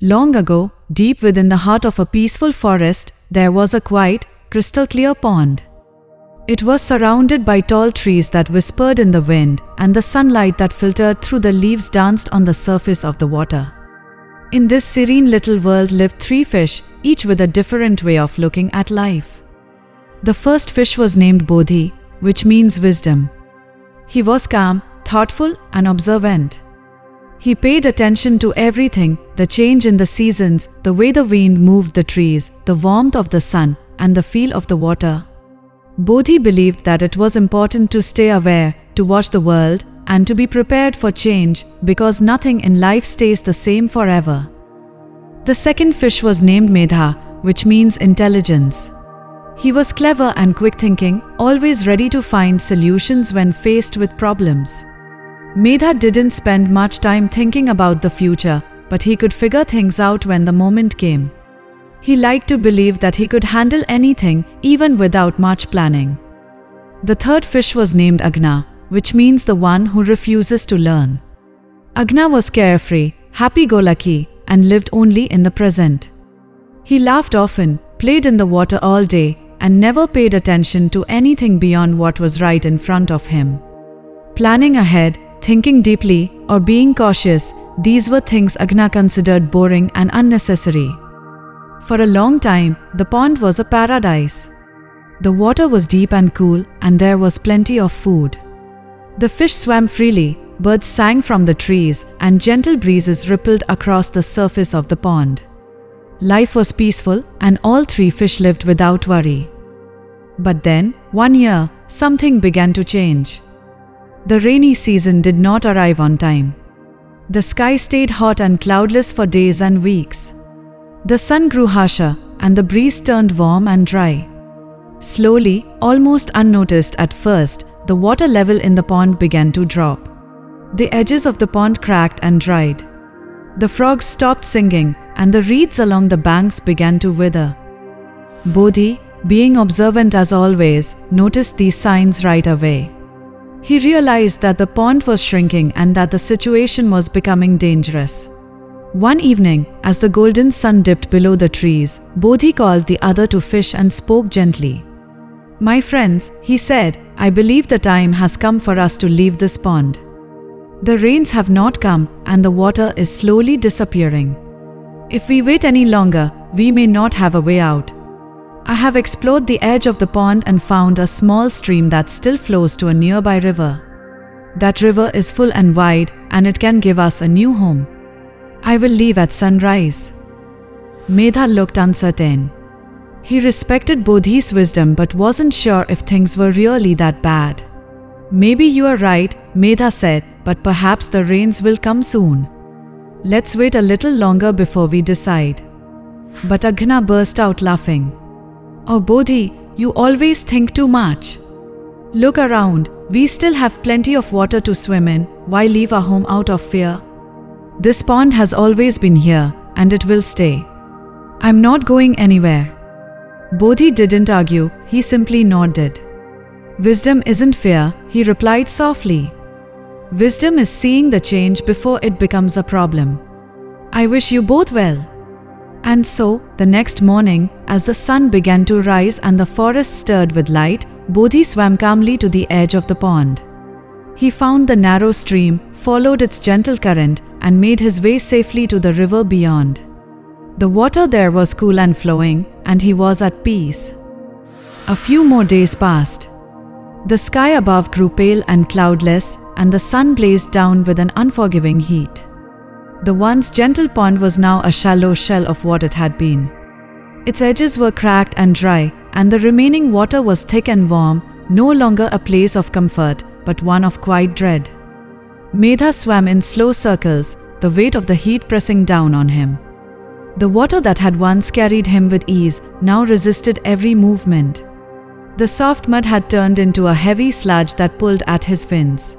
Long ago, deep within the heart of a peaceful forest, there was a quiet, crystal-clear pond. It was surrounded by tall trees that whispered in the wind, and the sunlight that filtered through the leaves danced on the surface of the water. In this serene little world lived 3 fish, each with a different way of looking at life. The first fish was named Bodhi, which means wisdom. He was calm, thoughtful, and observant. He paid attention to everything, the change in the seasons, the way the wind moved the trees, the warmth of the sun, and the feel of the water. Bodhi believed that it was important to stay aware, to watch the world, and to be prepared for change, because nothing in life stays the same forever. The second fish was named Medha, which means intelligence. He was clever and quick-thinking, always ready to find solutions when faced with problems. Medha didn't spend much time thinking about the future, but he could figure things out when the moment came. He liked to believe that he could handle anything, even without much planning. The third fish was named Aghna, which means the one who refuses to learn. Aghna was carefree, happy-go-lucky, and lived only in the present. He laughed often, played in the water all day, and never paid attention to anything beyond what was right in front of him. Planning ahead, thinking deeply, or being cautious, these were things Aghna considered boring and unnecessary. For a long time, the pond was a paradise. The water was deep and cool, and there was plenty of food. The fish swam freely, birds sang from the trees, and gentle breezes rippled across the surface of the pond. Life was peaceful, and all 3 fish lived without worry. But then, one year, something began to change. The rainy season did not arrive on time. The sky stayed hot and cloudless for days and weeks. The sun grew harsher, and the breeze turned warm and dry. Slowly, almost unnoticed at first, the water level in the pond began to drop. The edges of the pond cracked and dried. The frogs stopped singing, and the reeds along the banks began to wither. Bodhi, being observant as always, noticed these signs right away. He realized that the pond was shrinking and that the situation was becoming dangerous. One evening, as the golden sun dipped below the trees, Bodhi called the other 2 fish and spoke gently. "My friends," he said, "I believe the time has come for us to leave this pond. The rains have not come, and the water is slowly disappearing. If we wait any longer, we may not have a way out. I have explored the edge of the pond and found a small stream that still flows to a nearby river. That river is full and wide, and it can give us a new home. I will leave at sunrise." Medha looked uncertain. He respected Bodhi's wisdom but wasn't sure if things were really that bad. "Maybe you are right," Medha said, "but perhaps the rains will come soon. Let's wait a little longer before we decide." But Aghna burst out laughing. "Oh Bodhi, you always think too much. Look around, we still have plenty of water to swim in. Why leave our home out of fear? This pond has always been here, and it will stay. I'm not going anywhere." Bodhi didn't argue, he simply nodded. "Wisdom isn't fear," he replied softly. "Wisdom is seeing the change before it becomes a problem. I wish you both well." And so, the next morning, as the sun began to rise and the forest stirred with light, Bodhi swam calmly to the edge of the pond. He found the narrow stream, followed its gentle current, and made his way safely to the river beyond. The water there was cool and flowing, and he was at peace. A few more days passed. The sky above grew pale and cloudless, and the sun blazed down with an unforgiving heat. The once gentle pond was now a shallow shell of what it had been. Its edges were cracked and dry, and the remaining water was thick and warm, no longer a place of comfort, but one of quiet dread. Medha swam in slow circles, the weight of the heat pressing down on him. The water that had once carried him with ease now resisted every movement. The soft mud had turned into a heavy sludge that pulled at his fins.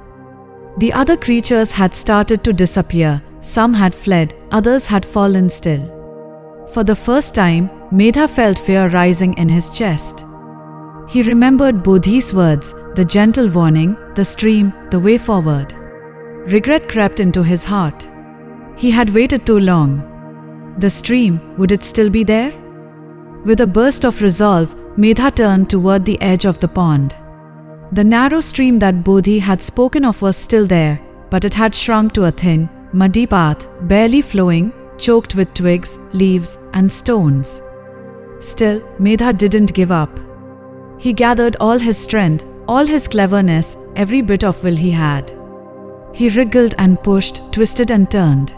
The other creatures had started to disappear. Some had fled, others had fallen still. For the first time, Medha felt fear rising in his chest. He remembered Bodhi's words, the gentle warning, the stream, the way forward. Regret crept into his heart. He had waited too long. The stream, would it still be there? With a burst of resolve, Medha turned toward the edge of the pond. The narrow stream that Bodhi had spoken of was still there, but it had shrunk to a thin, muddy path, barely flowing, choked with twigs, leaves, and stones. Still, Medha didn't give up. He gathered all his strength, all his cleverness, every bit of will he had. He wriggled and pushed, twisted and turned.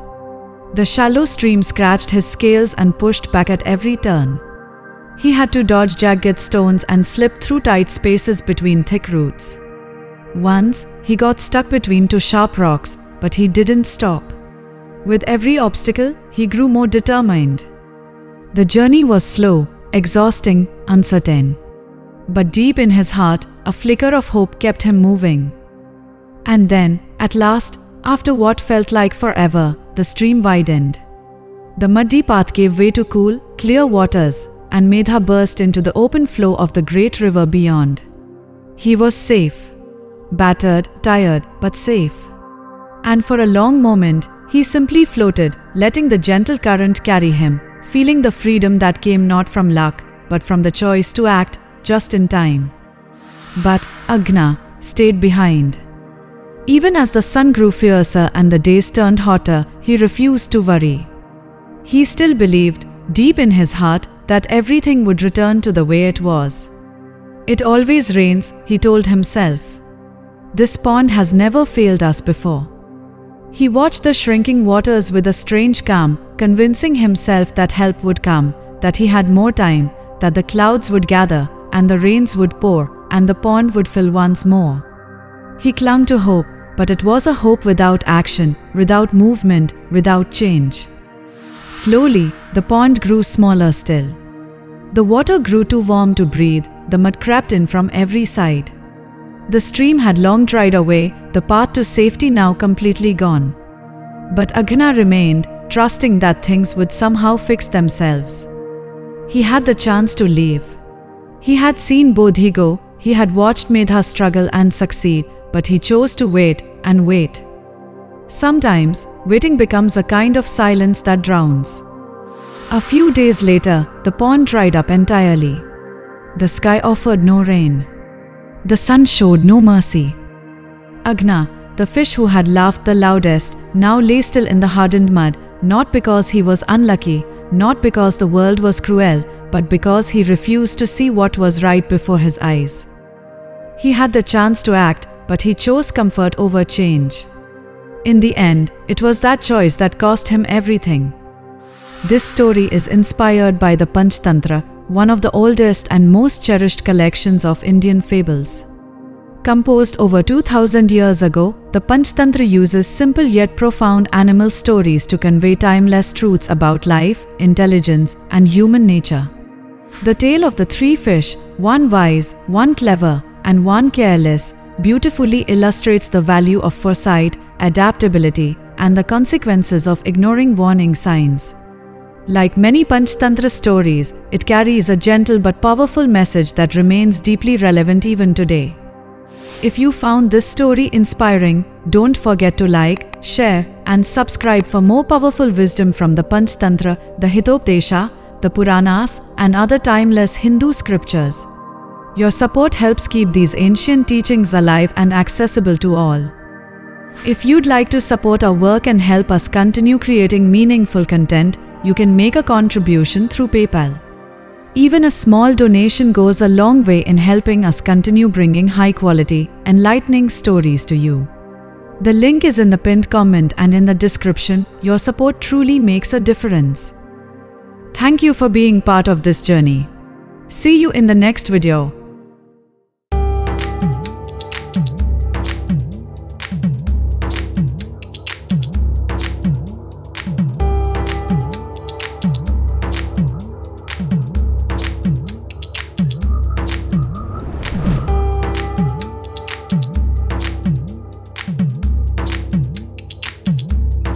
The shallow stream scratched his scales and pushed back at every turn. He had to dodge jagged stones and slip through tight spaces between thick roots. Once, he got stuck between two sharp rocks, but he didn't stop. With every obstacle, he grew more determined. The journey was slow, exhausting, uncertain. But deep in his heart, a flicker of hope kept him moving. And then, at last, after what felt like forever, the stream widened. The muddy path gave way to cool, clear waters, and Medha burst into the open flow of the great river beyond. He was safe. Battered, tired, but safe. And for a long moment, he simply floated, letting the gentle current carry him, feeling the freedom that came not from luck, but from the choice to act just in time. But Aghna stayed behind. Even as the sun grew fiercer and the days turned hotter, he refused to worry. He still believed, deep in his heart, that everything would return to the way it was. It always rains, he told himself. This pond has never failed us before. He watched the shrinking waters with a strange calm, convincing himself that help would come, that he had more time, that the clouds would gather, and the rains would pour, and the pond would fill once more. He clung to hope, but it was a hope without action, without movement, without change. Slowly, the pond grew smaller still. The water grew too warm to breathe, the mud crept in from every side. The stream had long dried away, the path to safety now completely gone. But Aghna remained, trusting that things would somehow fix themselves. He had the chance to leave. He had seen Bodhi go, he had watched Medha struggle and succeed, but he chose to wait and wait. Sometimes, waiting becomes a kind of silence that drowns. A few days later, the pond dried up entirely. The sky offered no rain. The sun showed no mercy. Aghna, the fish who had laughed the loudest, now lay still in the hardened mud, not because he was unlucky, not because the world was cruel, but because he refused to see what was right before his eyes. He had the chance to act, but he chose comfort over change. In the end, it was that choice that cost him everything. This story is inspired by the Panchatantra, one of the oldest and most cherished collections of Indian fables. Composed over 2000 years ago, the Panchatantra uses simple yet profound animal stories to convey timeless truths about life, intelligence, and human nature. The tale of the three fish, one wise, one clever, and one careless, beautifully illustrates the value of foresight, adaptability, and the consequences of ignoring warning signs. Like many Panchatantra stories, it carries a gentle but powerful message that remains deeply relevant even today. If you found this story inspiring, don't forget to like, share, and subscribe for more powerful wisdom from the Panchatantra, the Hitopdesha, the Puranas, and other timeless Hindu scriptures. Your support helps keep these ancient teachings alive and accessible to all. If you'd like to support our work and help us continue creating meaningful content, you can make a contribution through PayPal. Even a small donation goes a long way in helping us continue bringing high-quality, enlightening stories to you. The link is in the pinned comment and in the description. Your support truly makes a difference. Thank you for being part of this journey. See you in the next video.